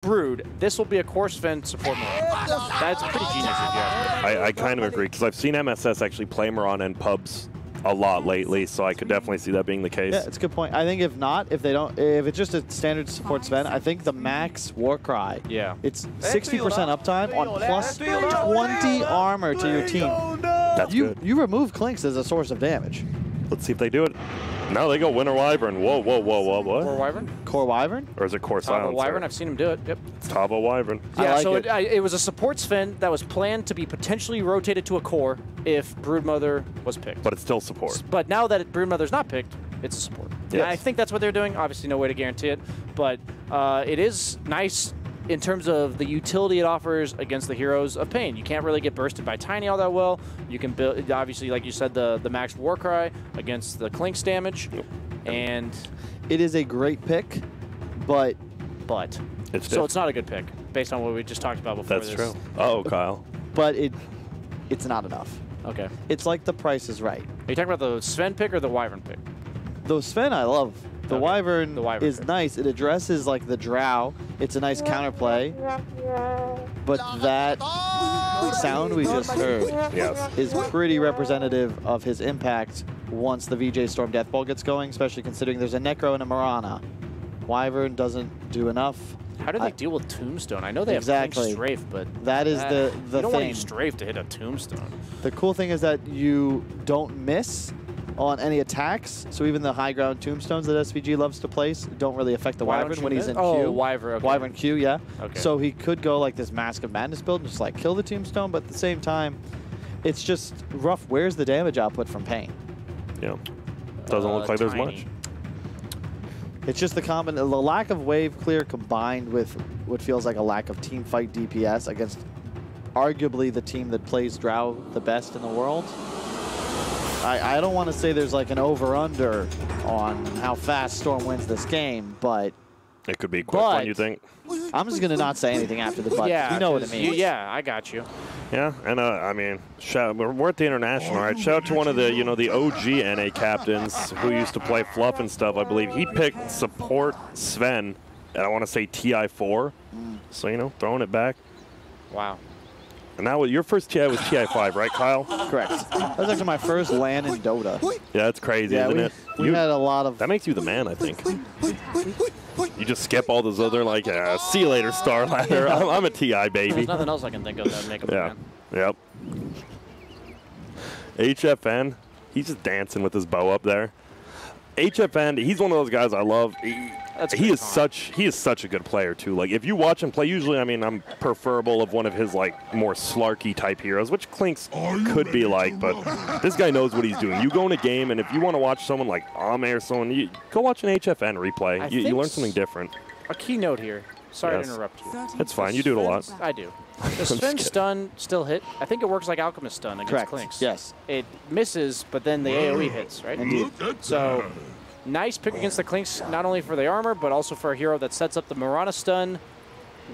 Brood, this will be a core Sven support Mirana. That's pretty genius if you ask me. I kind of agree, because I've seen MSS actually play Mirana in pubs a lot lately, so I could definitely see that being the case. Yeah, it's a good point. I think if not, if it's just a standard support Sven, I think the max Warcry, it's 60% uptime on plus 20 armor to your team. That's good. You remove Clinks as a source of damage. Let's see if they do it. No, they go Winter Wyvern. Whoa, whoa, whoa, whoa, what? Core Wyvern? Core Wyvern? Or is it Core Silencer? Tavo Wyvern, I've seen him do it, yep. Tavo Wyvern. Yeah, like so it. it was a support Sven that was planned to be potentially rotated to a core if Broodmother was picked. But it's still support. But now that Broodmother's not picked, it's a support. Yes. I think that's what they're doing. Obviously, no way to guarantee it. But it is nice in terms of the utility it offers against the heroes of paiN. You can't really get bursted by Tiny all that well. You can build, obviously, like you said, the max Warcry against the Clinks damage. And it is a great pick, but it's not a good pick based on what we just talked about before. That's true. Uh-oh, Kyle. But it's not enough. Okay. It's like the price is right. Are you talking about the Sven pick or the Wyvern pick? The Sven I love. The Wyvern is pick. nice. It addresses like the Drow. It's a nice counterplay. But that sound we just heard is pretty representative of his impact once the VGj.Storm Death Ball gets going, especially considering there's a Necro and a Mirana. Wyvern doesn't do enough. How do they deal with Tombstone? I know they have Strafe, but that is the you thing. don't want to use Strafe to hit a Tombstone. The cool thing is that you don't miss on any attacks, so even the high ground tombstones that SVG loves to place don't really affect the Wyvern when he's in Q. Oh, Wyvern, okay. Wyvern Q, yeah. Okay. So he could go like this Mask of Madness build and just like kill the tombstone, but at the same time, it's just rough. Where's the damage output from paiN? Yeah. Doesn't look like there's Tiny. much. It's just the lack of wave clear combined with what feels like a lack of team fight DPS against arguably the team that plays Drow the best in the world. I don't want to say there's like an over-under on how fast Storm wins this game, but... It could be a quick one, you think? I'm just going to not say anything after the but. Yeah, you know what it means. Yeah, I got you. Yeah, and I mean, we're at the International, right? Shout out to one of the, the OG NA captains who used to play Fluff and stuff, I believe. He picked support Sven, and I want to say TI4. So, throwing it back. Wow. And now your first TI was TI5, right, Kyle? Correct. That was actually my first LAN in Dota. Yeah, that's crazy, isn't it? We had a lot of... That makes you the man, I think. You just skip all those other, like, see you later, Star Ladder. I'm a TI, baby. There's nothing else I can think of that make him a man. Yep. HFN, he's just dancing with his bow up there. HFN, he's one of those guys I love. He is such a good player too. Like if you watch him play, usually I'm preferable of one of his like more slarky type heroes, which Clinks could be like, but this guy knows what he's doing. You go in a game, and if you want to watch someone like Ame or someone, you go watch an HFN replay. You learn something different. A keynote here. Sorry to interrupt you. That's fine. You do it a lot. I do. Does Sven stun still hit? I think it works like Alchemist stun against Clinks. Yes. It misses, but then the AoE hits, right? Indeed. So, nice pick against the Clinks, not only for the armor, but also for a hero that sets up the Mirana stun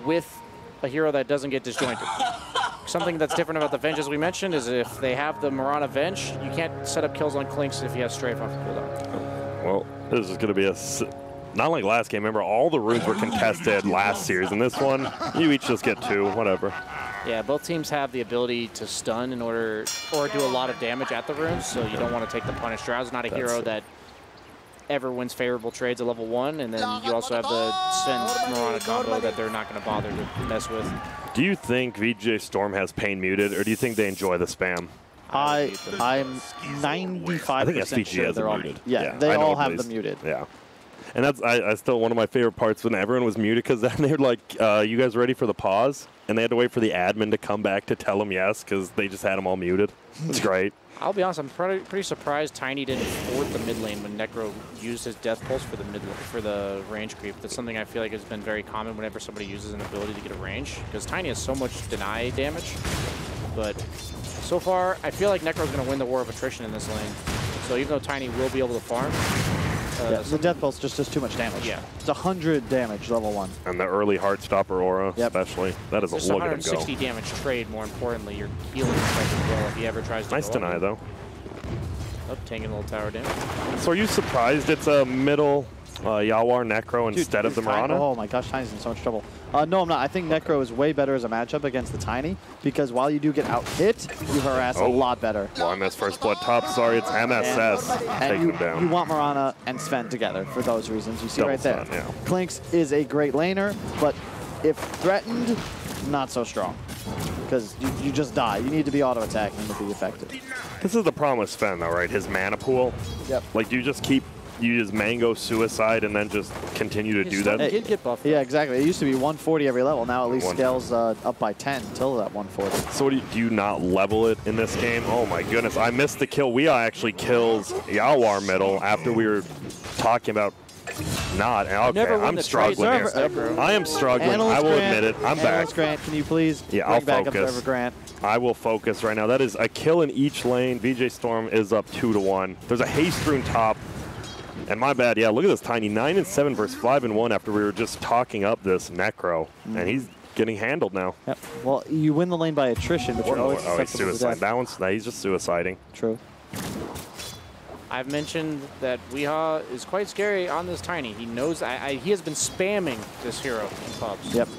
with a hero that doesn't get disjointed. Something that's different about the Venge, as we mentioned, is if they have the Mirana Venge, you can't set up kills on Clinks if he has Strafe off the cooldown. Well, this is going to be not like last game. Remember, all the runes were contested last series. And this one, you each just get 2, whatever. Yeah, both teams have the ability to stun in order, or do a lot of damage at the runes, so you don't want to take the punish. Drow's not a hero that ever wins favorable trades at level 1, and then you also have the Sven Mirana combo that they're not going to bother to mess with. Do you think VGj.Storm has paiN muted, or do you think they enjoy the spam? I'm 95% sure they're all muted. Yeah, they all have them muted. Yeah. And that's still one of my favorite parts when everyone was muted, because then they were like, you guys ready for the pause? And they had to wait for the admin to come back to tell them yes, because they just had them all muted. It's great. I'll be honest, I'm pretty surprised Tiny didn't fort the mid lane when Necro used his Death Pulse for the range creep. That's something I feel like has been very common whenever somebody uses an ability to get a range, because Tiny has so much deny damage. But so far, I feel like Necro's going to win the war of attrition in this lane. So even though Tiny will be able to farm, the Death Pulse just does too much damage. Yeah. It's 100 damage, level 1. And the early Heartstopper aura, especially. That is a look at him go. 160 damage trade, more importantly. Your healing effect as well if he ever tries to Nice go deny, though. Oh, taking a little tower damage. So are you surprised it's a middle Yawar Necro instead of the Mirana? Oh my gosh, Tiny's in so much trouble. No, I'm not. I think Necro is way better as a matchup against the Tiny because while you do get out hit, you harass a lot better. Well, I missed first blood top. Sorry, it's MSS taking him down. You want Mirana and Sven together for those reasons. You see Double right there. stun, yeah. Clinks is a great laner, but if threatened, not so strong. Because you just die. You need to be auto-attacking to be effective. This is the problem with Sven, though, right? His mana pool. Yep. Like, you just mango suicide and then just continue to do that. It did get buffed. Yeah, exactly. It used to be 140 every level. Now at least scales up by 10 till that 140. So do you not level it in this game? Oh my goodness, I missed the kill. Weah actually kills Yawar middle after we were talking about not. Okay, I'm struggling here. I am struggling. I will admit it. I'm back. Grant, can you please I'll back focus. up Grant? I will focus right now. That is a kill in each lane. VGj.Storm is up 2-1. There's a haste rune top. And my bad, yeah, look at this Tiny. 9-7 versus 5-1 after we were just talking up this Necro. And he's getting handled now. Yep. Well, you win the lane by attrition, but you're always he's suicide. He's just suiciding. True. I've mentioned that Weha is quite scary on this Tiny. He knows he has been spamming this hero in pubs. Yep.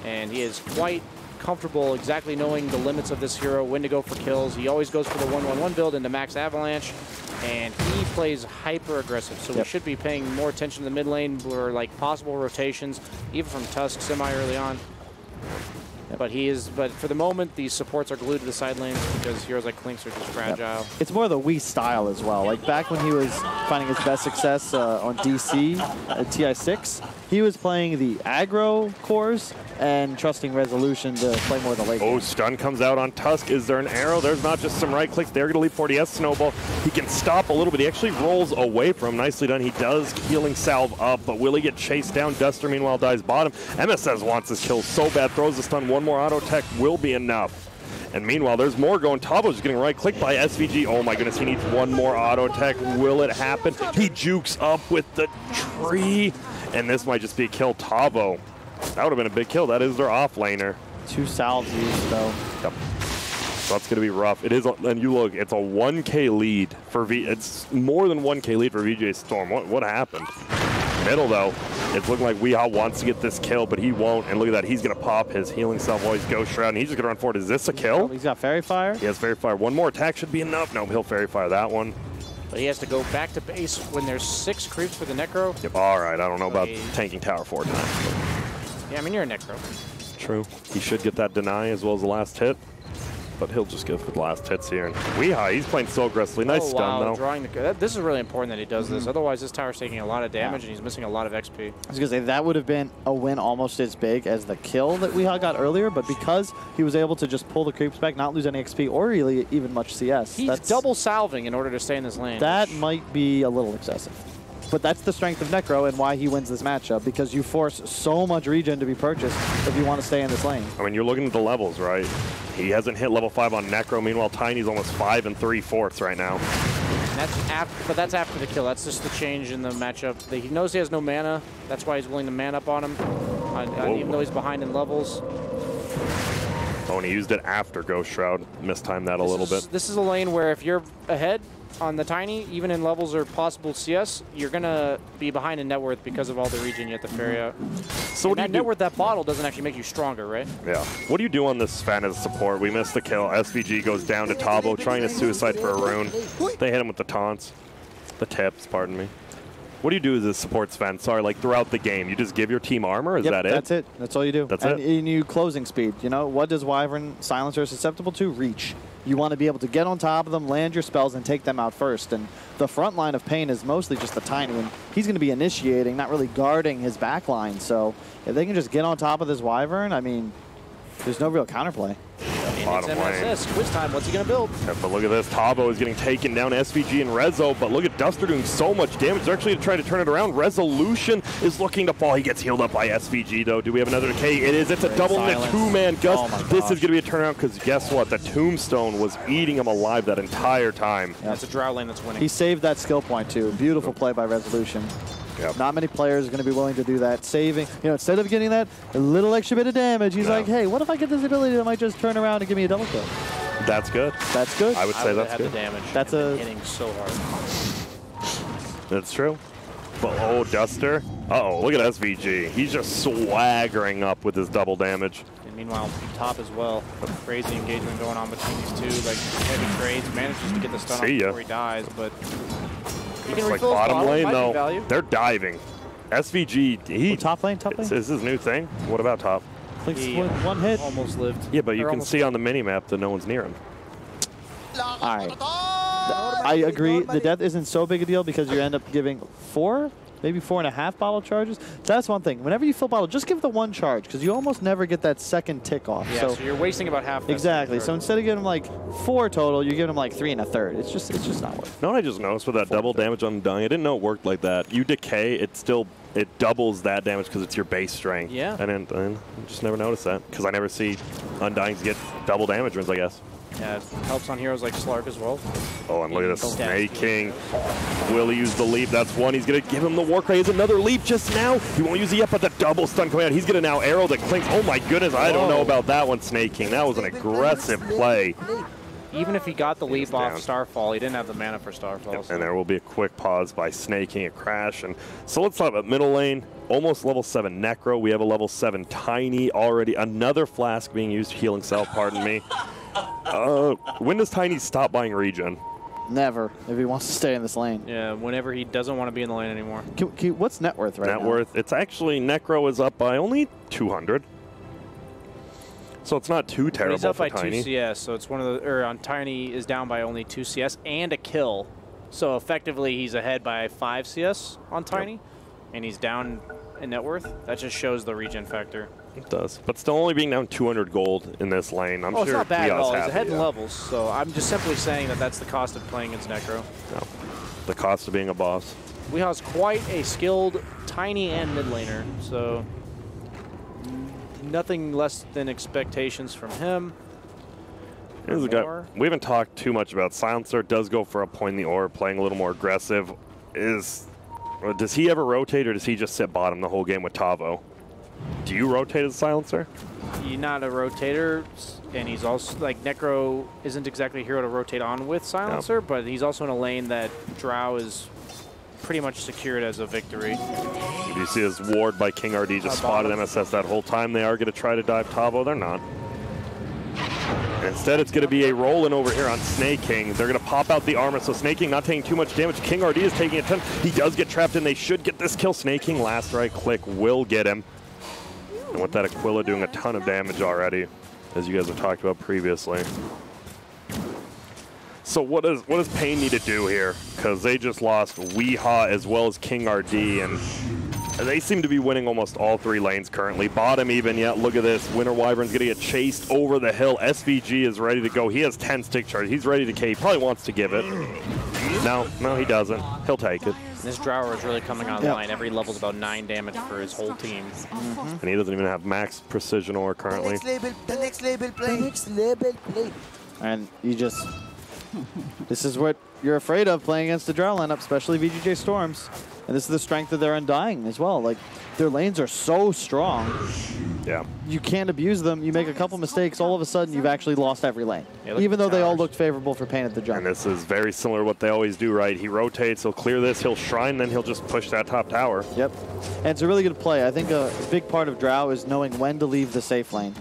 And he is quite comfortable exactly knowing the limits of this hero, when to go for kills. He always goes for the 1-1-1 build into max avalanche, and he plays hyper aggressive. So we should be paying more attention to the mid lane for like possible rotations, even from Tusk semi early on. But for the moment, these supports are glued to the side lanes because heroes like Clinks are just fragile. It's more the Wii style as well. Like back when he was finding his best success on DC at TI6, he was playing the aggro cores and trusting resolution to play more of the late game. Stun comes out on Tusk. Is there an arrow? There's not just some right clicks. They're going to leave 40S snowball. He can stop a little bit. He actually rolls away from him. Nicely done. He does healing salve up, but will he get chased down? Duster, meanwhile, dies bottom. MSS wants his kill so bad. Throws the stun. One more auto tech will be enough. And meanwhile, there's more going. Tavo's getting right-clicked by SVG. Oh my goodness, he needs one more auto tech. Will it happen? He jukes up with the tree. And this might just be a kill. Tavo. That would have been a big kill. That is their off laner. 2 salves used, though. Yep. So that's going to be rough. It is, and you look, it's a 1K lead for it's more than 1K lead for VGj.Storm. What happened? Middle, though, it's looking like Weha wants to get this kill, but he won't. And look at that. He's going to pop his healing salve while he's Ghost Shroud, and he's just going to run forward. Is this a kill? He's got Fairy Fire. He has Fairy Fire. One more attack should be enough. No, he'll Fairy Fire that one. But he has to go back to base when there's 6 creeps for the Necro. Yep. All right. I don't know about tanking tower 4 times. Yeah, I mean, you're a Necro. True. He should get that deny as well as the last hit. But he'll just go for the last hits here. And Weha, he's playing so aggressively. Nice stun, though. Drawing this is really important that he does this. Otherwise, this tower's taking a lot of damage, and he's missing a lot of XP. I was going to say, that would have been a win almost as big as the kill that Weha got earlier, but because he was able to just pull the creeps back, not lose any XP, or really even much CS. He's double salving in order to stay in this lane. That might be a little excessive. But that's the strength of Necro and why he wins this matchup, because you force so much regen to be purchased if you want to stay in this lane. I mean, you're looking at the levels, right? He hasn't hit level 5 on Necro. Meanwhile, Tiny's almost 5 3/4 right now. But that's after the kill. That's just the change in the matchup. He knows he has no mana. That's why he's willing to man up on him, even though he's behind in levels. Oh, and he used it after Ghost Shroud. Mistimed that a little bit. This is a lane where if you're ahead on the Tiny, even in levels or possible CS, you're going to be behind in net worth because of all the regen you have to ferry out. So what do you do? Net worth, that bottle doesn't actually make you stronger, right? Yeah. What do you do on this Sven as support? We missed the kill. SVG goes down to Tavo, trying to suicide for a rune. They hit him with the taunts. The tips, pardon me. What do you do as a support Sven? Sorry, like throughout the game, you just give your team armor? Is that it? That's it. That's all you do. That's it? And you closing speed. You know, what does Wyvern Silencer susceptible to? Reach. You want to be able to get on top of them, land your spells, and take them out first. And the front line of paiN is mostly just the Tiny, and he's going to be initiating, not really guarding his back line. So if they can just get on top of this Wyvern, I mean, there's no real counterplay. Bottom lane. Quiz time, what's he going to build? Yeah, but look at this. Tavo is getting taken down. SVG and Rezo, but look at Duster doing so much damage. They're actually trying to turn it around. Resolution is looking to fall. He gets healed up by SVG, though. Do we have another decay? It is. It's a double and a 2-man Gus. This is going to be a turnaround because guess what? The Tombstone was eating him alive that entire time. Yeah, it's a Drow lane that's winning. He saved that skill point, too. Beautiful play by Resolution. Yep. Not many players are going to be willing to do that. Saving, you know, instead of getting that a little extra bit of damage, he's like, hey, what if I get this ability that might just turn around and give me a double kill? That's good. That's good. I would say that's good. The damage. That's hitting so hard. That's true. But, oh, Duster. Uh-oh, look at SVG. He's just swaggering up with his double damage. And meanwhile, top as well. Crazy engagement going on between these two. Like, heavy trades. Manages to get the stun off before he dies, but he can like refill his bottom lane, though. value. They're diving. SVG, top lane, top lane. Is this his new thing? What about top? He one hit. Almost lived. Yeah, but you can see on the mini-map that no one's near him. All right. I agree. The death isn't so big a deal because you end up giving 4, maybe 4.5 bottle charges. That's one thing. Whenever you fill bottle, just give the 1 charge because you almost never get that second tick off. Yeah, so you're wasting about half. Exactly. So instead of giving him like 4 total, you're giving him like 3 1/3. It's just not worth it. No, I just noticed with that double damage on Undying, I didn't know it worked like that. You decay, it doubles that damage because it's your base strength. Yeah. And I just never noticed that because I never see Undyings get double damage runes, I guess. Yeah, it helps on heroes like Slark as well. Oh, and look at this Snake King. Will he use the leap? That's one. He's going to give him the War Cry. Another leap just now. He won't use it yet, but the double stun coming out. He's going to now arrow the clinks. Oh my goodness, I don't know about that one, Snake King. That was an aggressive play. Even if he got the leap off Starfall, he didn't have the mana for Starfall. Yep. So. And there will be a quick pause by Snake King, a crash. And so let's talk about middle lane. Almost level 7 Necro. We have a level 7 Tiny already. Another flask being used to heal himself, pardon me. When does Tiny stop buying regen? Never, if he wants to stay in this lane. Yeah, whenever he doesn't want to be in the lane anymore. What's net worth right now? Net worth, it's actually, Necro is up by only 200. So it's not too terrible. He's up for by Tiny. 2 CS, so it's one of the, on Tiny is down by only 2 CS and a kill. So effectively he's ahead by 5 CS on Tiny, and he's down in net worth. That just shows the regen factor. It does, but still only being down 200 gold in this lane. I'm sure it's not bad at all. Happy, He's ahead in levels, so I'm just simply saying that that's the cost of playing against Necro. No, the cost of being a boss. Weeha's quite a skilled Tiny and mid laner, so nothing less than expectations from him. Here's a guy. We haven't talked too much about Silencer. Does go for a point in the orb, playing a little more aggressive. Does he ever rotate, or does he just sit bottom the whole game with Tavo? Do you rotate as Silencer? He's not a rotator, and he's also, like, Necro isn't exactly a hero to rotate on with Silencer, but he's also in a lane that Drow is pretty much secured as a victory. Do you see his ward by King RD just spotted MSS that whole time? They are going to try to dive Tavo. They're not. Instead, it's going to be a roll-in over here on Snake King. They're going to pop out the armor, so Snake King not taking too much damage. King RD is taking a ton. He does get trapped, and they should get this kill. Snake King, last right click, will get him. And with that, Aquila doing a ton of damage already, as you guys have talked about previously. So what does paiN need to do here? Because they just lost Weeha as well as King RD, and they seem to be winning almost all 3 lanes currently. Bottom even yet. Look at this. Winter Wyvern's going to get chased over the hill. SVG is ready to go. He has 10 stick charges. He's ready to K. He probably wants to give it. No, he doesn't. He'll take it. This Drower is really coming online. Every level's about 9 damage for his whole team. And he doesn't even have max precision ore currently. The next label play. And you just... this is what you're afraid of playing against the Drow lineup, especially VGj.Storms. And this is the strength of their Undying as well. Like, their lanes are so strong. Yeah. You can't abuse them. You make a couple mistakes, all of a sudden you've actually lost every lane. Yeah, even though they all looked favorable for paiN at the jump. And this is very similar to what they always do, right? He rotates, he'll clear this, he'll shrine, then he'll just push that top tower. Yep. And it's a really good play. I think a big part of Drow is knowing when to leave the safe lane.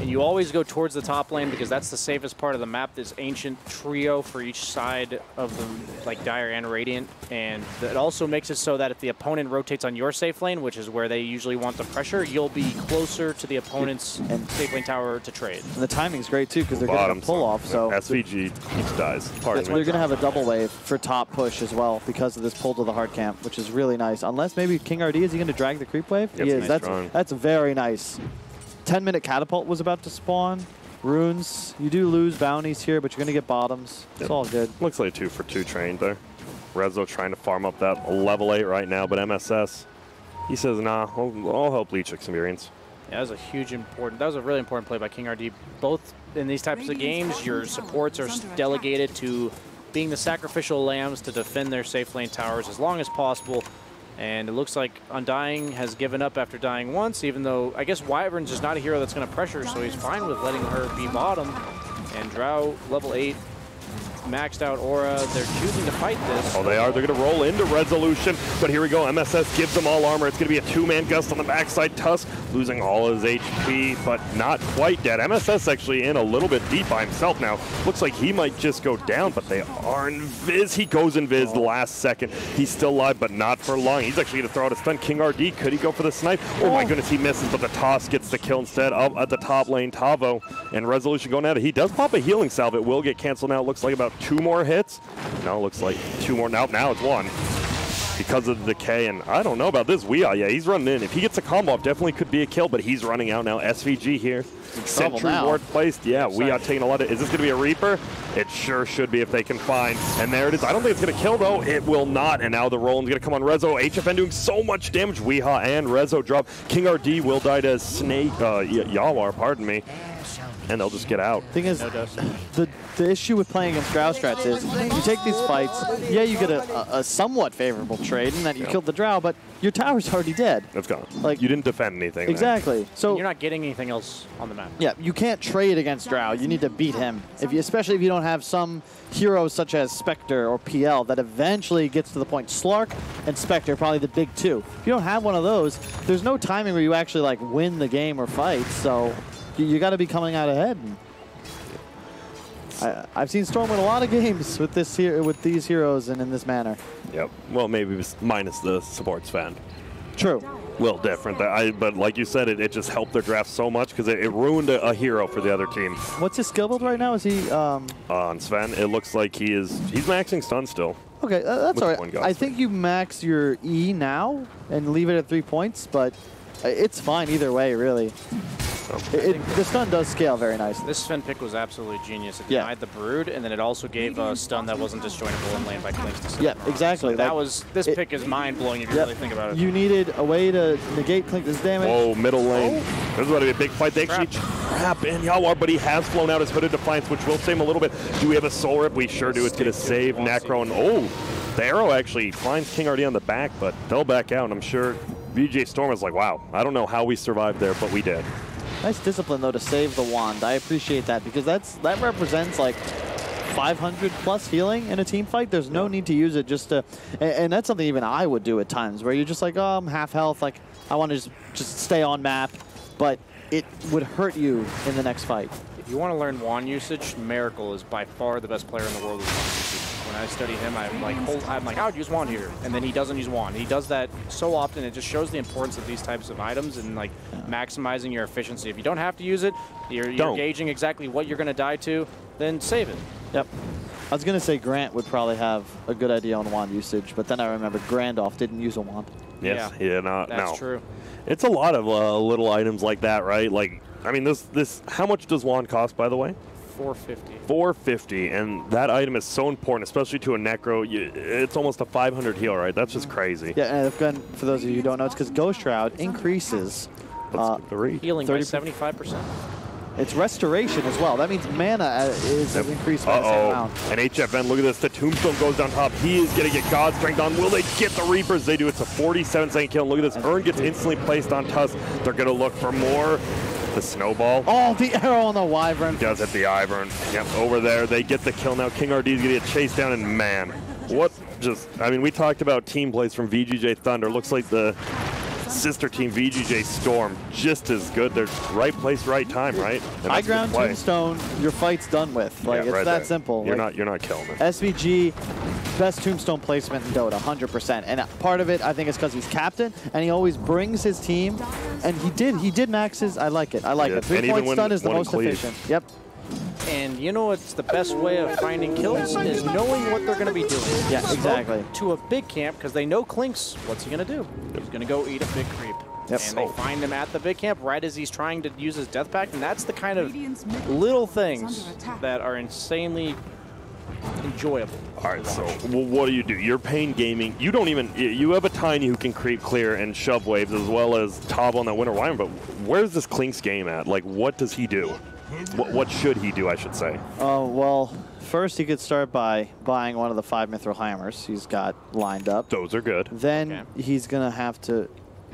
And you always go towards the top lane because that's the safest part of the map, this ancient trio for each side of the, like, Dire and Radiant. And it also makes it so that if the opponent rotates on your safe lane, which is where they usually want the pressure, you'll be closer to the opponent's safe lane tower to trade. And the timing's great too because they're going to pull off. So SVG keeps dies. That's why you're going to have a double wave for top push as well because of this pull to the hard camp, which is really nice. Unless maybe King RD, is he going to drag the creep wave? Yep, he is. Nice that's very nice. 10-minute catapult was about to spawn. Runes. You do lose bounties here, but you're going to get bottoms. It's all good. Looks like a 2-for-2 train there. Rezo trying to farm up that level 8 right now, but MSS, he says, nah, I'll help leech experience. Yeah, that was a really important play by King RD. Both in these types of games, your supports are delegated to being the sacrificial lambs to defend their safe lane towers as long as possible. And it looks like Undying has given up after dying once, even though I guess Wyvern's just not a hero that's going to pressure, so he's fine with letting her be bottom. And Drow, level 8, maxed out aura. They're choosing to fight this. Oh, they are. They're going to roll into Resolution. But here we go. MSS gives them all armor. It's going to be a two-man Gust on the backside. Tusk losing all his HP, but not quite dead. MSS actually in a little bit deep by himself now. Looks like he might just go down, but they are invis. He goes invis the last second. He's still alive, but not for long. He's actually going to throw out a stun. King RD, could he go for the snipe? Oh my goodness, he misses, but the toss gets the kill instead. Up at the top lane, Tavo and Resolution going at it. He does pop a healing salve. It will get canceled now. It looks like about 2 more hits. No, it looks like 2 more. Now it's 1. Because of the decay, and I don't know about this. Yeah, he's running in. If he gets a combo off, definitely could be a kill, but he's running out now. SVG here. Sentry ward placed. Yeah, we are taking a lot of. Is this going to be a Reaper? It sure should be if they can find. And there it is. I don't think it's going to kill, though. It will not. And now the roll is going to come on Rezo. HFN doing so much damage. Weeha and Rezo drop. King RD will die to Snake. Yawar, pardon me. And they'll just get out. Thing is, the issue with playing against Drow strats is you take these fights, yeah, you get a somewhat favorable trade in that you killed the Drow, but your tower's already dead. It's gone. Like, you didn't defend anything. Exactly. So and you're not getting anything else on the map. Yeah, you can't trade against Drow. You need to beat him. Especially if you don't have some heroes such as Spectre or PL that eventually gets to the point. Slark and Spectre, probably the big two. If you don't have one of those, there's no timing where you actually like win the game or fight. So you got to be coming out ahead. I've seen Storm win a lot of games with these heroes and in this manner. Yep. Well, maybe minus the supports fan. True. A little different. But like you said, it just helped their draft so much because it ruined a hero for the other team. What's his skill build right now? Is he on Sven? It looks like he's maxing stun still. Okay, that's all right. I think you max your E now and leave it at 3 points, but it's fine either way, really. The stun does scale very nicely. This Sven pick was absolutely genius. It denied the Brood, and then it also gave a stun that wasn't disjointable in lane by Clinks to Yeah, exactly. So this pick is mind-blowing if you really think about it. You needed a way to negate Clinks' damage. Oh, middle lane. This is going to be a big fight. They actually trap in Yawar, but he has flown out his Hooded Defiance, which will save him a little bit. Do we have a Soul Rip? We sure do. It's going to save Necro. And the arrow actually finds King RD on the back, but they'll back out. And I'm sure VGj.Storm is like, wow, I don't know how we survived there, but we did. Nice discipline, though, to save the wand. I appreciate that because that represents like 500 plus healing in a team fight. There's no need to use it just to, and that's something even I would do at times where you're just like, oh, I'm half health. Like I want to just stay on map, but it would hurt you in the next fight. If you want to learn wand usage, Miracle is by far the best player in the world with wand usage. When I study him, I'm like, I would use wand here, and then he doesn't use wand. He does that so often. It just shows the importance of these types of items and like maximizing your efficiency. If you don't have to use it, you're gauging exactly what you're going to die to, then save it. Yep. I was going to say Grant would probably have a good idea on wand usage, but then I remember Grandolph didn't use a wand. Yes, that's true. It's a lot of little items like that, right? Like, I mean, this. How much does wand cost, by the way? 450. 450, and that item is so important, especially to a Necro. It's almost a 500 heal, right? That's just crazy. Yeah, and again, for those of you who don't know, it's because Ghost Shroud increases healing by 75%. It's restoration as well. That means mana is increased by the same amount. And HFN, look at this. The Tombstone goes down top. He is going to get God Strength on. Will they get the Reapers? They do. It's a 47-second kill. And look at this. Urn gets instantly placed on Tusk. They're going to look for more. The snowball. Oh, the arrow on the Wyvern. Does hit the Wyvern. Yep, over there. They get the kill now. King RD is going to get chased down, and man, what just, I mean, we talked about team plays from VGj Thunder. Looks like the sister team VGj.Storm just as good. They're right place, right time, right? High ground Tombstone, your fight's done with. Like, it's that simple. You're not killing it. SVG, best Tombstone placement in Dota, 100%. And part of it, I think, is because he's captain, and he always brings his team. And he did max his. I like it. I like it. 3-point stun is the most efficient. Yep. And you know what's the best way of finding kills is knowing what they're going to be doing. Yeah, exactly. To a big camp, because they know Clinks, what's he going to do? He's going to go eat a big creep. Yep. And they find him at the big camp right as he's trying to use his death pact, and that's the kind of little things that are insanely enjoyable. All right, so what do? You're paiN Gaming. You don't even, you have a Tiny who can creep clear and shove waves as well as Tavo on that Winter Wyvern, but where's this Clinks game at? Like, what does he do? What should he do, I should say? Well, first he could start by buying one of the 5 Mithril Hammers he's got lined up. Those are good. Then he's going to have to...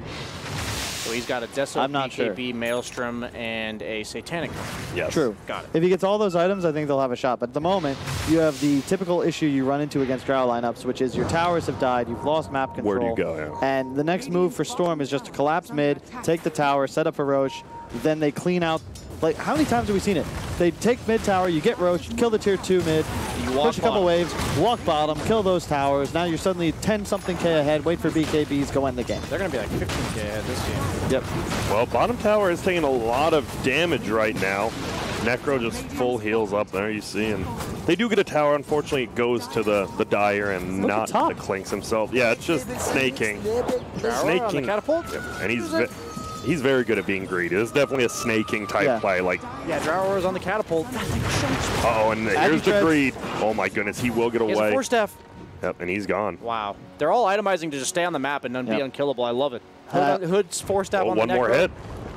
So he's got a Deso, I'm not BKB, Maelstrom, and a Satanic. Yes. True. Got it. If he gets all those items, I think they'll have a shot. But at the moment, you have the typical issue you run into against Drow lineups, which is your towers have died, you've lost map control. Where do you go, yeah. And the next move for Storm is just to collapse mid, take the tower, set up for Roche, then they clean out. Like, how many times have we seen it? They take mid tower, you get Roche, kill the tier 2 mid, push a couple waves, walk bottom, kill those towers. Now you're suddenly 10-something K ahead, wait for BKBs, go end the game. They're going to be like 15K ahead this game. Yep. Well, bottom tower is taking a lot of damage right now. Necro just full heals up there, you see, and they do get a tower. Unfortunately, it goes to the Dire and Look not at the Clinks himself. Yeah, it's just snaking. Snaking. On the catapult? And he's very good at being greedy. This is definitely a snaking type play. Like, yeah, Drow is on the catapult. Uh-oh, and here's the greed. Oh my goodness, he will get away. He has a 4-staff. Yep, and he's gone. Wow. They're all itemizing to just stay on the map and be unkillable. I love it. Hood's 4-staff on the one more hit.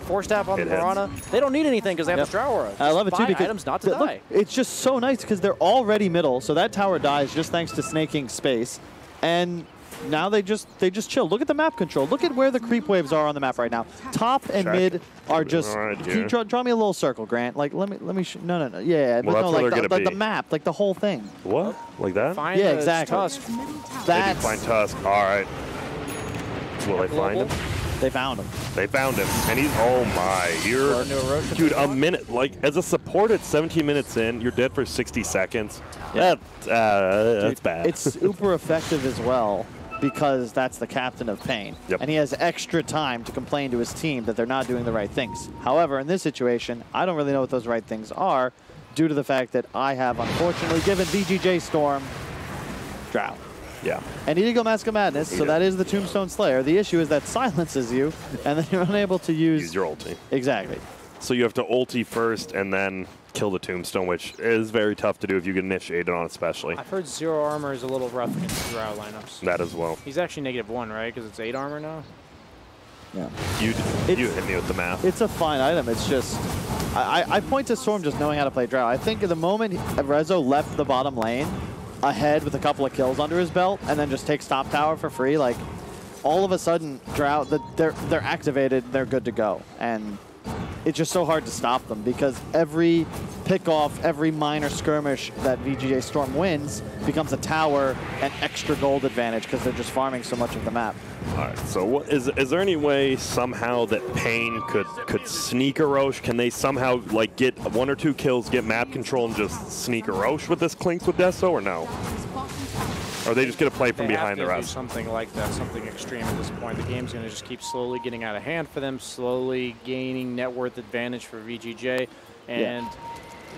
4-staff on the Piranha. They don't need anything because they have the Drow aura. I love it too because items not to die. Look, it's just so nice because they're already middle, so that tower dies just thanks to snaking space, and now they just chill. Look at the map control. Look at where the creep waves are on the map right now. Top and mid are just. Can you draw me a little circle, Grant? Like let me. No. Yeah, well, no, like the map, like the whole thing. What? Like that? Find yeah, exactly. Tusk. They find Tusk. All right. Will they find him? They found him. They found him, and he's, oh my, dude, a minute, like, as a support at 17 minutes in, you're dead for 60 seconds. Yeah. That's bad. It's super effective as well, because that's the captain of paiN. Yep. And he has extra time to complain to his team that they're not doing the right things. However, in this situation, I don't really know what those right things are, due to the fact that I have, unfortunately, given VGj.Storm Drow. Yeah. And Ego Mask of Madness, so that is the Tombstone Slayer. The issue is that silences you, and then you're unable to use your ulti. Exactly. So you have to ulti first and then kill the Tombstone, which is very tough to do if you get initiated on, especially. I've heard 0 armor is a little rough against the Drow lineups. That as well. He's actually -1, right? Because it's 8 armor now? Yeah. You hit me with the math. It's a fine item. It's just, I point to Storm just knowing how to play Drow. I think at the moment Rezo left the bottom lane ahead with a couple of kills under his belt and then just takes top tower for free, like all of a sudden Drow, they're activated, they're good to go. And it's just so hard to stop them because every pick-off, every minor skirmish that VGj.Storm wins becomes a tower and extra gold advantage because they're just farming so much of the map. All right, so what, is there any way somehow that paiN could sneak a Roche? Can they somehow like get 1 or 2 kills, get map control, and just sneak a Roche with this Clinks with Deso, or no? Or are they just going to play from behind the rest? Something like that, something extreme at this point. The game's going to just keep slowly getting out of hand for them, slowly gaining net worth advantage for VGj. And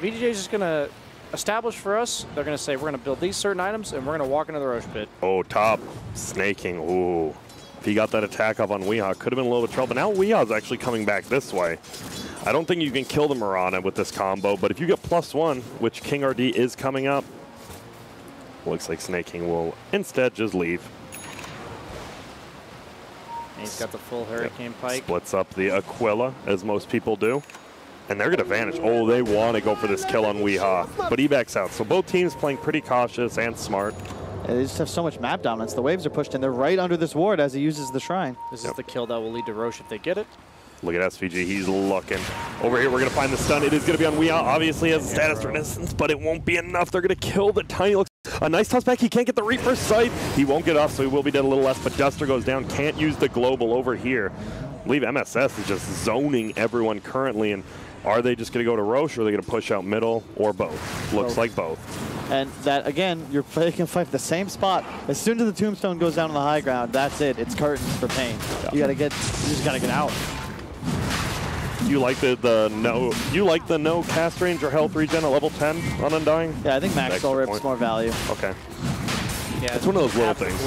VGj is just going to establish for us, they're going to say, we're going to build these certain items, and we're going to walk into the Roche pit. Oh, top. Snaking. Ooh. If he got that attack up on Weehaw, could have been a little bit of trouble. But now Weehaw's actually coming back this way. I don't think you can kill the Mirana with this combo, but if you get +1, which King RD is coming up, looks like Snaking will instead just leave. And he's got the full Hurricane Pike. Splits up the Aquila, as most people do. And they're going to vanish. Oh, they want to go for this kill on Weehaw, but he backs out. So both teams playing pretty cautious and smart. They just have so much map dominance. The waves are pushed in. They're right under this ward as he uses the shrine. This is the kill that will lead to Roche if they get it. Look at SVG. He's looking. Over here, we're going to find the stun. It is going to be on Weehaw. Obviously, has a status resistance, but it won't be enough. They're going to kill the Tiny. Looks a nice toss back. He can't get the Reaper sight. He won't get off, so he will be dead a little less, but Duster goes down. Can't use the global over here. I believe MSS is just zoning everyone currently, and are they just going to go to Roche, or are they going to push out middle, or both? Looks like both. And that, again, you're playing fight the same spot. As soon as the Tombstone goes down on the high ground, that's it. It's curtains for paiN. You just gotta get out. You like the no cast range or health regen at level 10 on Undying? Yeah, I think max soul rip's more value. Okay. Yeah, it's one of those little things.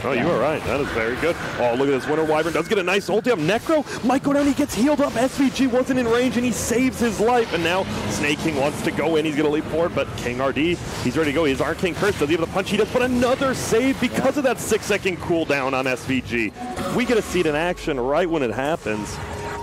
Oh, you were right. That is very good. Oh, look at this. Winter Wyvern does get a nice ulti up. Necro might go down. He gets healed up. SVG wasn't in range, and he saves his life. And now Snake King wants to go in. He's going to leap forward, but King RD, he's ready to go. He's Arcane Curse. Does he have the punch? He does, but another save because of that 6-second cooldown on SVG. We get to see it in action right when it happens.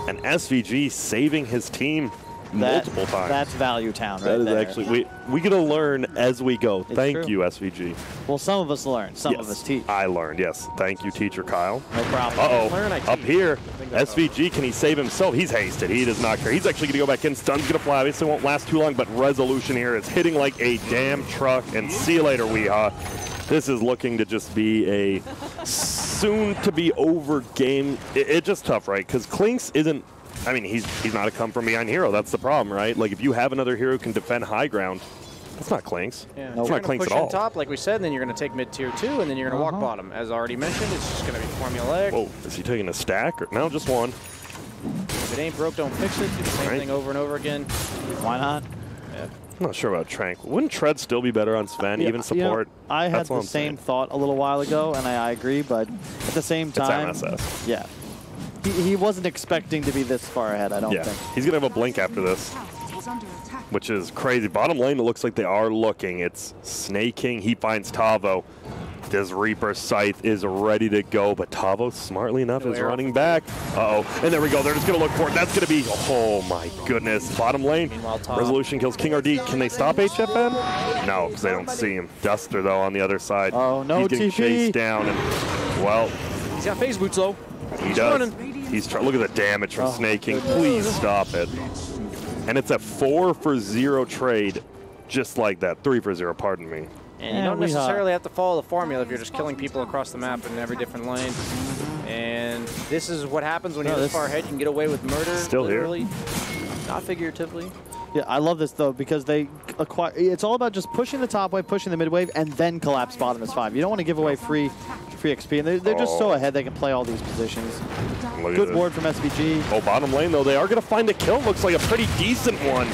And SVG saving his team. multiple times. That's Value Town right That is there. actually, we get to learn as we go. It's Thank true. you, SVG. Well, some of us learn. Some Yes, of us teach. I learned, yes. Thank you, teacher Kyle. No problem. Learn, I Uh-oh, up teach. here, that's SVG, can he save himself? He's hasted. He does not care. He's actually going to go back in. Stun's going to fly. Obviously won't last too long, but Resolution here is hitting like a damn truck. And see you later, Weehaw. This is looking to just be a soon-to-be-over game. It's just tough, right? Because Klinks isn't, I mean, he's not a come-from-behind hero. That's the problem, right? Like, if you have another hero who can defend high ground, that's not Klinks. Yeah. It's You're not going Klinks to push at all. in top, like we said, and then you're going to take mid-tier 2, and then you're going to walk bottom. As already mentioned, it's just going to be formulaic. Whoa, is he taking a stack? Or, no, just one. If it ain't broke, don't fix it. Do the same thing over and over again. Why not? Yeah. I'm not sure about Trank. Wouldn't Tread still be better on Sven, even support? You know, I had That's what the I'm same saying. thought a little while ago, and I agree, but at the same time, It's MSS. yeah. He wasn't expecting to be this far ahead, I don't Yeah, think. he's going to have a blink after this, which is crazy. Bottom lane, it looks like they are looking. It's snaking. He finds Tavo. This Reaper Scythe is ready to go, but Tavo, smartly enough, is running back. Uh-oh, and there we go. They're just going to look for it. That's going to be, oh my goodness. Bottom lane, Meanwhile, top. Resolution kills King RD. Can they stop HFN? No, because they don't see him. Duster, though, on the other side. Oh, no He's getting TP. chased down, and, well, He's got phase boots, though. he He's does. running. He's trying. Look at the damage from snaking. Please stop it. And it's a 4-for-0 trade, just like that. 3-for-0, pardon me. And you Yeah, don't we necessarily have to follow the formula if you're just killing people across the map in every different lane. And this is what happens when you're this far ahead. You can get away with murder, Still here. literally, not figuratively. Yeah, I love this, though, because they acquire. It's all about just pushing the top wave, pushing the mid wave, and then collapse bottom as 5. You don't want to give away free XP, and they're just so ahead they can play all these positions. Look at Good this. ward from SVG. Oh, bottom lane, though, they are going to find a kill. Looks like a pretty decent one.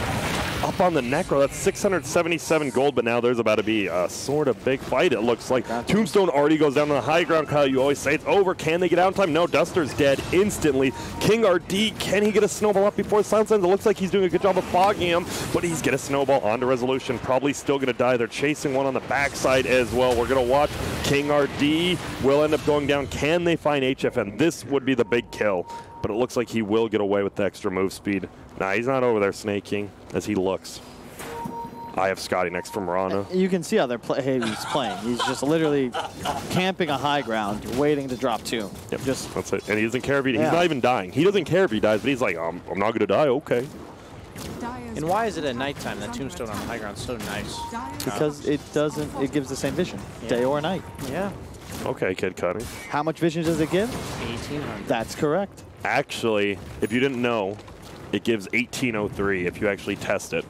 Up on the Necro, that's 677 gold, but now there's about to be a sort of big fight, it looks like. Tombstone already goes down to the high ground. Kyle, you always say it's over. Can they get out in time? No, Duster's dead instantly. King RD, can he get a snowball up before the silence ends? It looks like he's doing a good job of fogging him, but he's get a snowball onto Resolution. Probably still going to die. They're chasing one on the backside as well. We're going to watch. King RD will end up going down. Can they find HFN? This would be the big kill, but it looks like he will get away with the extra move speed. Nah, he's not over there snaking as he looks. I have Scotty next from Rana. You can see how he's playing. He's just literally camping a high ground, waiting to drop 2. Yep, Just that's it. And he doesn't care if he's Yeah. not even dying. He doesn't care if he dies, but he's like, I'm not going to die. Okay. And why is it at nighttime that Tombstone on the high ground is so nice? because it gives the same vision, day or night. Yeah. Okay, Kid Cudi. How much vision does it give? 1800. That's correct. Actually, if you didn't know, it gives 1803 if you actually test it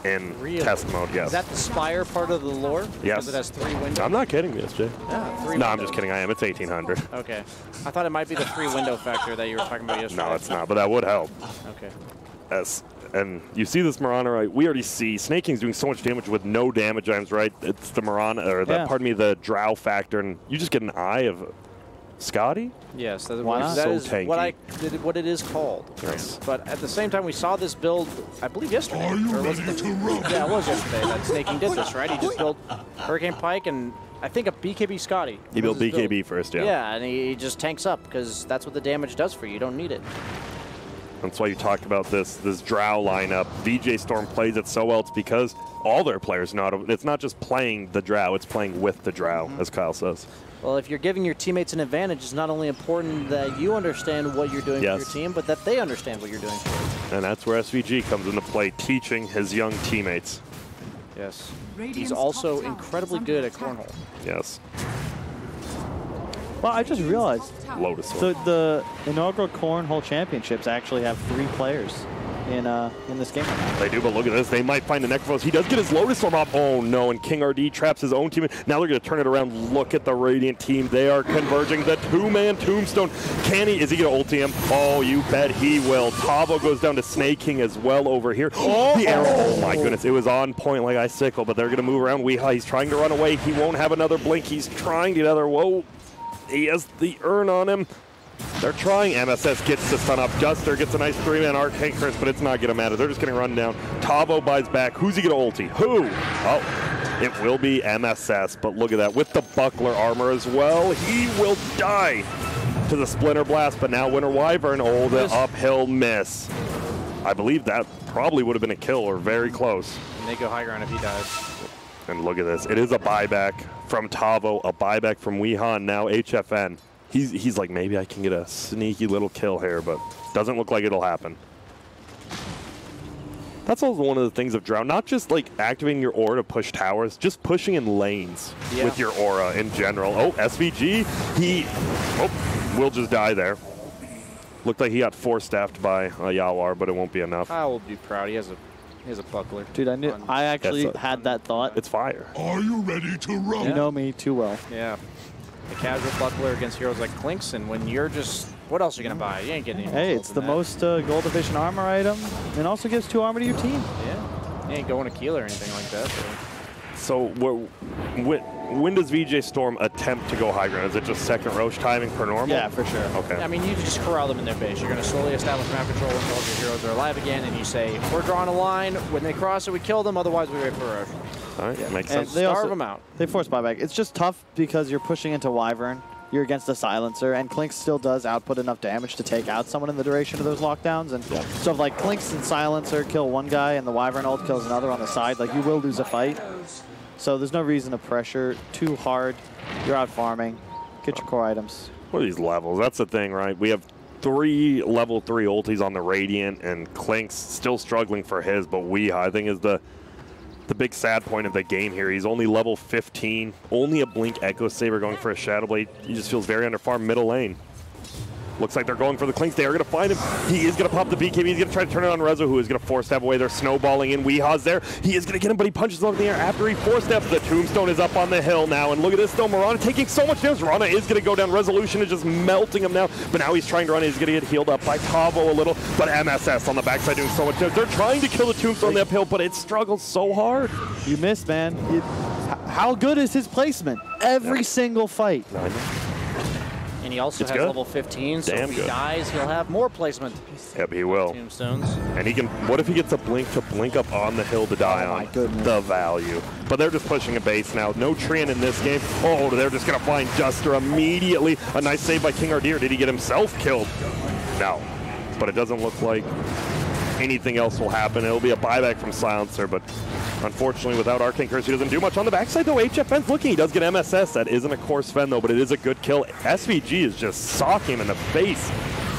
in Really? test mode, yes. Is that the Spire part of the lore? Yes. Because it has 3 windows? I'm not kidding, SJ. Yeah, 3 No, I'm windows. just kidding. I am. It's 1800. Okay. I thought it might be the 3 window factor that you were talking about yesterday. No, it's not, but that would help. Okay. Yes. And you see this Mirana, right? We already see Snaking's doing so much damage with no damage items, right? It's the Mirana, or the, Yeah. pardon me, the Drow factor, and you just get an eye of Scotty? Yes, that, Why not? that So is tanky. what it is called. Yes. But at the same time, we saw this build, I believe yesterday. Or was it yeah, it was yesterday that Snaking did this, right? He just built Hurricane Pike and I think a BKB Scotty. He built was his BKB build. first, yeah. Yeah, and he just tanks up because that's what the damage does for you. You don't need it. That's why you talked about this Drow lineup. VGj.Storm plays it so well. It's because all their players know how to, it's not just playing the Drow, it's playing with the Drow, as Kyle says. Well, if you're giving your teammates an advantage, it's not only important that you understand what you're doing for your team, but that they understand what you're doing for. And that's where SVG comes into play, teaching his young teammates. Yes. He's also incredibly good at cornhole. Yes. Well, I just realized Lotus. the inaugural Cornhole Championships actually have 3 players in this game. They do, but look at this. They might find the Necrophos. He does get his Lotus Storm up. Oh, no, and King RD traps his own team. Now they're going to turn it around. Look at the Radiant team. They are converging. The 2-man Tombstone. Can he? Is he going to ulti him? Oh, you bet he will. Tavo goes down to Snake King as well over here. Oh, the arrow. Oh, my goodness. It was on point like Icicle, but they're going to move around. Weehaw, he's trying to run away. He won't have another blink. He's trying to get another. Whoa. He has the urn on him. They're trying. MSS gets the stun up. Duster gets a nice 3-man Arcane Curse, but it's not going to matter. They're just getting run down. Tavo buys back. Who's he going to ulti? Who? Oh, it will be MSS, but look at that. With the Buckler armor as well, he will die to the Splinter Blast, but now Winter Wyvern. Oh, the uphill miss. I believe that probably would have been a kill or very close. And they go high ground if he dies. And look at this. It is a buyback from Tavo, a buyback from Weehan, now HFN. He's like, maybe I can get a sneaky little kill here, but doesn't look like it'll happen. That's also one of the things of Drow, not just like activating your aura to push towers, just pushing in lanes with your aura in general. Oh, SVG, he will just die there. Looked like he got force-staffed by Yawar, but it won't be enough. I will be proud. He has a buckler. Dude, I actually had that thought. It's fire. Are you ready to run? You know me too well. Yeah. The casual buckler against heroes like Clinks, and when you're just, what else are you going to buy? You ain't getting any Hey, it's the most gold efficient armor item, and also gives 2 armor to your team. Yeah. You ain't going to Keel or anything like that. So when does VGj.Storm attempt to go high ground? Is it just second Roche timing per normal? Yeah, for sure. Okay. I mean, you just corral them in their base. You're going to slowly establish map control until all your heroes are alive again, and you say, we're drawing a line. When they cross it, we kill them. Otherwise, we wait for Roche. All right, makes sense. They Starve them out. They force buyback. It's just tough because you're pushing into Wyvern. You're against a silencer, and Clinks still does output enough damage to take out someone in the duration of those lockdowns. And so if like Clinks and silencer kill one guy and the Wyvern ult kills another on the side, like you will lose a fight. So there's no reason to pressure too hard. You're out farming. Get your core items. What are these levels? That's the thing, right? We have 3 level 3 ultis on the Radiant, and Clinks still struggling for his, but Weeha, I think, is the big sad point of the game here. He's only level 15, only a Blink Echo Saber going for a Shadow Blade. He just feels very underfarmed middle lane. Looks like they're going for the Clinks. They are going to find him. He is going to pop the BKB. He's going to try to turn it on Rezo, who is going to force stab away. They're snowballing in. Weeha's there. He is going to get him, but he punches him up in the air. After he force stabs, the Tombstone is up on the hill now. And look at this, though. Mirana taking so much damage. Mirana is going to go down. Resolution is just melting him now. But now he's trying to run. He's going to get healed up by Tavo a little. But MSS on the backside doing so much damage. They're trying to kill the Tombstone on the uphill, but it struggles so hard. You missed, man. How good is his placement? Every single fight. And he also has level 15, so if he dies, he'll have more placement. Yep, he will. Tombstones. And he can, what if he gets a blink up on the hill to die on? The value. But they're just pushing a base now. No Treant in this game. Oh, they're just going to find Duster immediately. A nice save by King Ardir. Did he get himself killed? No. But it doesn't look like anything else will happen. It'll be a buyback from Silencer, but unfortunately, without Arcane Curse, he doesn't do much. On the backside, though, HFN's looking. He does get MSS. That isn't a core Sven, though, but it is a good kill. SVG is just socking him in the face.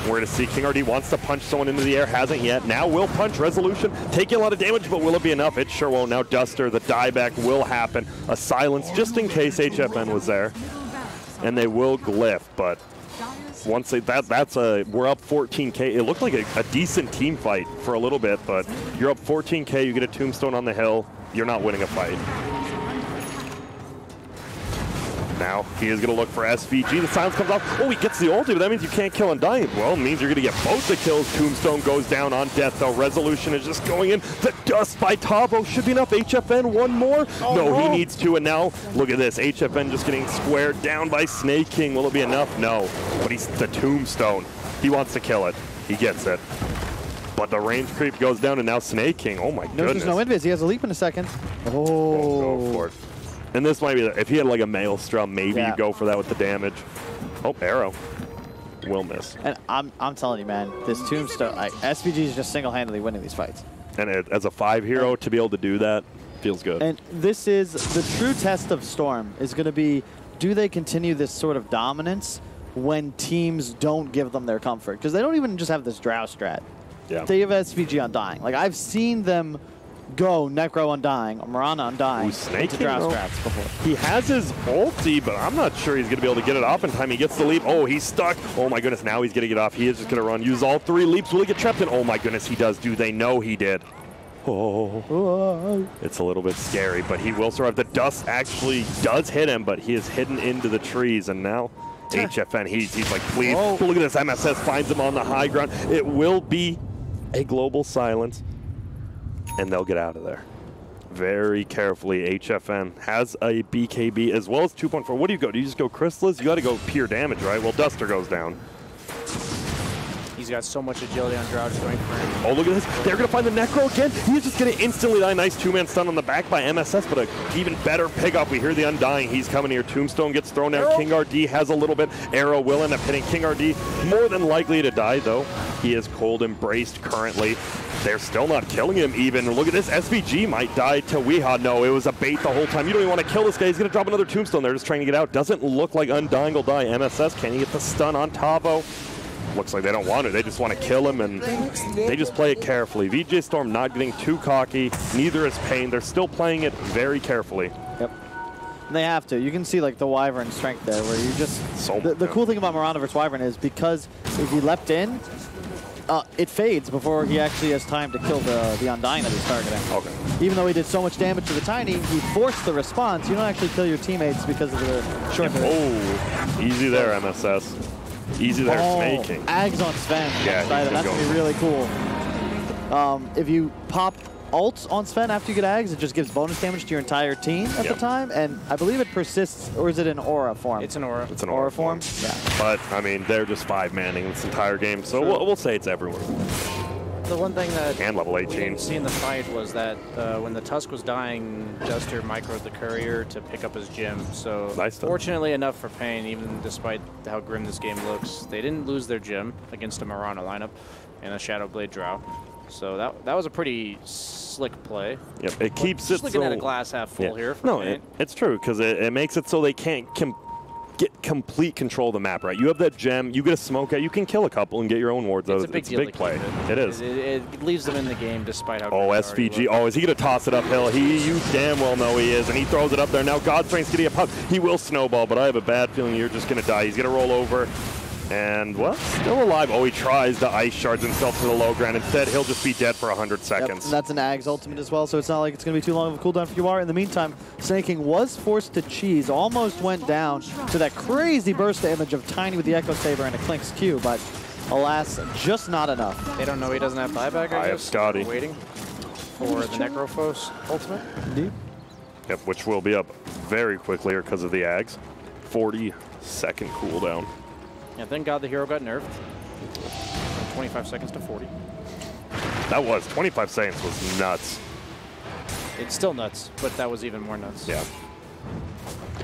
We're to see King RD wants to punch someone into the air. Hasn't yet. Now will punch. Resolution. Taking a lot of damage, but will it be enough? It sure won't. Now Duster, the dieback will happen. A silence just in case HFN was there. And they will glyph, but once they, we're up 14K. It looked like a decent team fight for a little bit, but you're up 14K, you get a Tombstone on the hill, you're not winning a fight. Now he is going to look for SVG. The silence comes off. Oh, he gets the ulti, but that means you can't kill Undying. Well, it means you're going to get both the kills. Tombstone goes down on death, though. Resolution is just going in. The dust by Tavo should be enough. HFN, one more. No, he needs 2, and now look at this. HFN just getting squared down by Snake King. Will it be enough? No, but he's the Tombstone. He wants to kill it. He gets it. But the range creep goes down, and now Snake King. Oh, my goodness. There's no invis. He has a leap in a second. Go for it. And this might be, if he had like a Maelstrom, maybe you go for that with the damage. Oh, arrow. Will miss. And I'm telling you, man, this Tombstone, SVG is just single-handedly winning these fights. And as a 5 hero, to be able to do that feels good. And this is the true test of Storm is going to be, do they continue this sort of dominance when teams don't give them their comfort? Because they don't even just have this Drow strat. Yeah. They have SVG Undying. Like, I've seen them go Necro Undying, or Mirana Undying, Snake into Drow strats before. He has his ulti, but I'm not sure he's going to be able to get it off in time. He gets the leap. Oh, he's stuck. Oh, my goodness. Now he's going to get off. He is just going to run. Use all 3 leaps. Will he get trapped in? Oh, my goodness. He does. Do they know he did? Oh. It's a little bit scary, but he will survive. The dust actually does hit him, but he is hidden into the trees, and now HFN, he's like, please. Oh. Look at this. MSS finds him on the high ground. It will be a global silence, and they'll get out of there. Very carefully, HFN has a BKB as well as 2.4. What do you go? Do you just go Chrysalis? You got to go pure damage, right? Well, Duster goes down. He's got so much agility on Drow just going for him. Oh, look at this. They're going to find the Necro again. He's just going to instantly die. Nice 2-man stun on the back by MSS, but an even better pickup. We hear the Undying. He's coming here. Tombstone gets thrown out. King RD has a little bit. Arrow will end up hitting King RD. More than likely to die, though. He is cold embraced currently. They're still not killing him even. Look at this. SVG might die to Weeha. No, it was a bait the whole time. You don't even want to kill this guy. He's going to drop another tombstone. They're just trying to get out. Doesn't look like Undying will die. MSS, can he get the stun on Tavo? Looks like they don't want to. They just want to kill him, and they just play it carefully. VGj.Storm not getting too cocky. Neither is paiN. They're still playing it very carefully. Yep. And they have to. You can see like the Wyvern strength there, where you just... The cool thing about Mirana versus Wyvern is because if he leapt in, it fades before he actually has time to kill the Undying that he's targeting. Okay. Even though he did so much damage to the Tiny, he forced the response. You don't actually kill your teammates because of the short duration. Oh, easy there, MSS. Easy there, snaking. Ags on Sven. Yeah, that's going to be really cool. If you pop ults on Sven after you get Ags, it just gives bonus damage to your entire team at the time, and I believe it persists, or is it in aura form? It's an aura. It's an aura form. Yeah. But, I mean, they're just 5-manning this entire game, so we'll say it's everywhere. The one thing that and level 18. we didn't see in the fight was that when the Tusk was dying, Duster microed the courier to pick up his gym. So fortunately enough for paiN, even despite how grim this game looks, they didn't lose their gym against a Mirana lineup and a Shadowblade Drow. So that was a pretty slick play. Yep, it keeps just it looking so, at a glass half full here for paiN. It's true, because it makes it so they can't get complete control of the map, right? You have that gem, you get a smoke out, you can kill a couple and get your own wards. It's a big deal. Big play. It is. It leaves them in the game despite how. Oh, SVG. Oh, is he going to toss it uphill? You damn well know he is, and he throws it up there. Now Godstrength's getting a pop. He will snowball, but I have a bad feeling you're just going to die. He's going to roll over. And, well, still alive. Oh, he tries to ice shards himself to the low ground. Instead, he'll just be dead for 100 seconds. Yep, and that's an Ags ultimate as well, so it's not like it's going to be too long of a cooldown for Yawar. In the meantime, Snaking was forced to cheese, almost went down to that crazy burst image of Tiny with the Echo Saber and a Klink's Q, but alas, just not enough. They don't know he doesn't have buyback, I have Scotty. Waiting for the Necrophos ultimate. Indeed. Yep, which will be up very quickly because of the Ags. 40-second cooldown. Yeah, thank God the hero got nerfed. From 25 seconds to 40. That was 25 seconds was nuts. It's still nuts, but that was even more nuts. Yeah.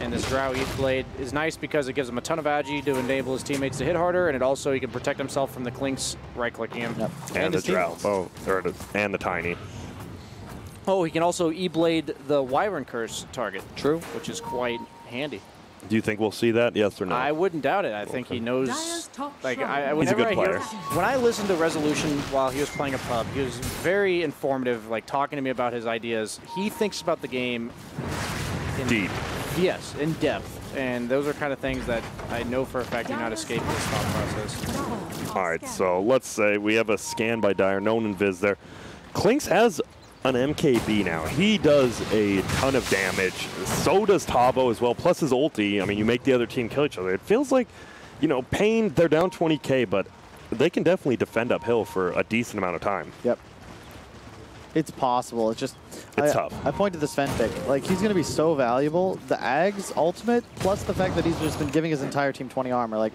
And this Drow ETH Blade is nice because it gives him a ton of agi to enable his teammates to hit harder, and it also he can protect himself from the Klinks right-clicking him. Yep. And the Drow. Oh, and the Tiny. Oh, he can also E-Blade the Wyvern Curse target. True. Which is quite handy. Do you think we'll see that? Yes or no? I wouldn't doubt it. I think he knows. Like, he's a good player. When I listened to Resolution while he was playing a pub, he was very informative, like talking to me about his ideas. He thinks about the game deep. Yes, in depth. And those are kind of things that I know for a fact do not escape this thought process. All right, so let's say we have a scan by Dire, no one in Viz there. Klinks has an MKB now. He does a ton of damage. So does Tavo as well, plus his ulti. I mean, you make the other team kill each other. It feels like, you know, paiN, they're down 20K, but they can definitely defend uphill for a decent amount of time. Yep. It's possible. It's just... It's tough. I pointed to Sven pick. Like, he's going to be so valuable. The Ags ultimate, plus the fact that he's just been giving his entire team 20 armor. Like,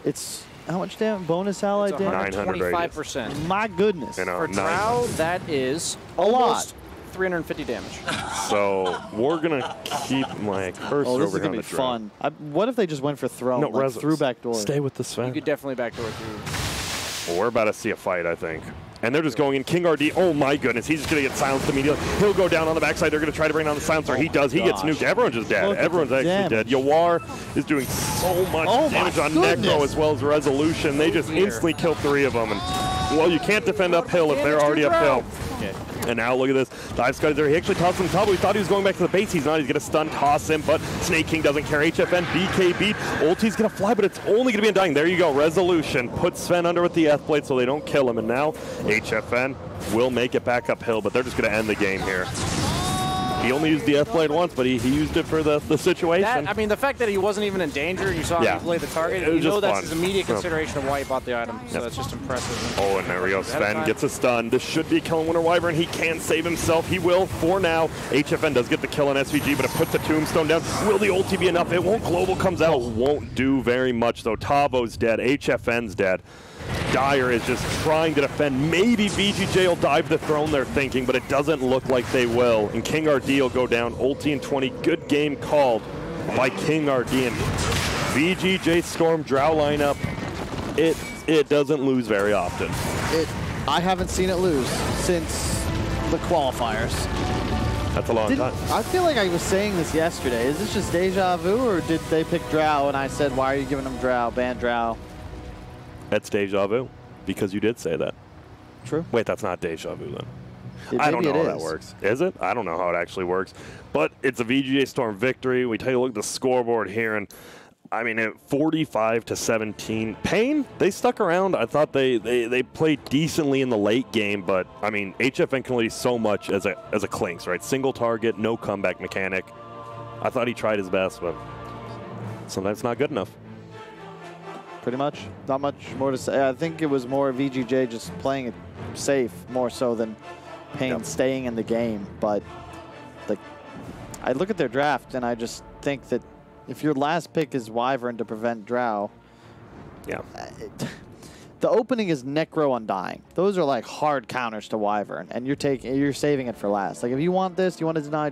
it's... How much damage? Bonus ally damage? 925%. My goodness. You know, for Drow, that is a lot. 350 damage. So we're going to keep my cursor over here. This is going to be fun. What if they just went for Throne, no, like through back door? Stay with the Sven. You could definitely backdoor through. Well, we're about to see a fight, I think. And they're just going in. King RD, oh my goodness, he's just going to get silenced immediately. He'll go down on the backside. They're going to try to bring down the silencer. He does. He gets nuked. Everyone's just dead. Everyone's actually dead. Yawar is doing so much damage on Necro as well as Resolution. They just instantly kill 3 of them. And, well, you can't defend uphill if they're already uphill. And now look at this. Dive Scuddy there. He actually tossed him top. We thought he was going back to the base. He's not. He's going to stun toss him, but Snake King doesn't care. HFN, BK beat. Ulti's going to fly, but it's only going to be Undying. There you go. Resolution. Put Sven under with the F-Blade so they don't kill him. And now HFN will make it back uphill, but they're just going to end the game here. He only used the F-Blade once, but he used it for the situation. I mean, the fact that he wasn't even in danger and you saw him play the target, you know that's his immediate consideration of why he bought the item. So that's just impressive. Oh, and there we go. Sven gets a stun. This should be killing Winter Wyvern. He can save himself. He will for now. HFN does get the kill on SVG, but it puts the tombstone down. Will the ulti be enough? It won't. Global comes out. Won't do very much, though. Tavo's dead. HFN's dead. Dire is just trying to defend. Maybe VGj will dive the throne, they're thinking, but it doesn't look like they will. And King RD will go down. Ulti in 20. Good game called by King RD. And VGj.Storm Drow lineup. It It doesn't lose very often. I haven't seen it lose since the qualifiers. That's a long time. I feel like I was saying this yesterday. Is this just deja vu, or did they pick Drow and I said, why are you giving them Drow? Ban Drow. That's deja vu, because you did say that. True. Wait, that's not deja vu then. Maybe I don't know it how is. that works. Is it? I don't know how it actually works. But it's a VGj.Storm victory. We take a look at the scoreboard here, and I mean, 45-17. paiN, they stuck around. I thought they played decently in the late game, but I mean, HFN can only do so much as a Clinks, right? Single target, no comeback mechanic. I thought he tried his best, but sometimes not good enough. Pretty much. Not much more to say. I think it was more VGJ just playing it safe more so than paiN staying in the game. But like, I look at their draft and I just think that if your last pick is Wyvern to prevent Drow, the opening is Necro Undying. Those are like hard counters to Wyvern, and you're saving it for last. Like if you want this, you want to deny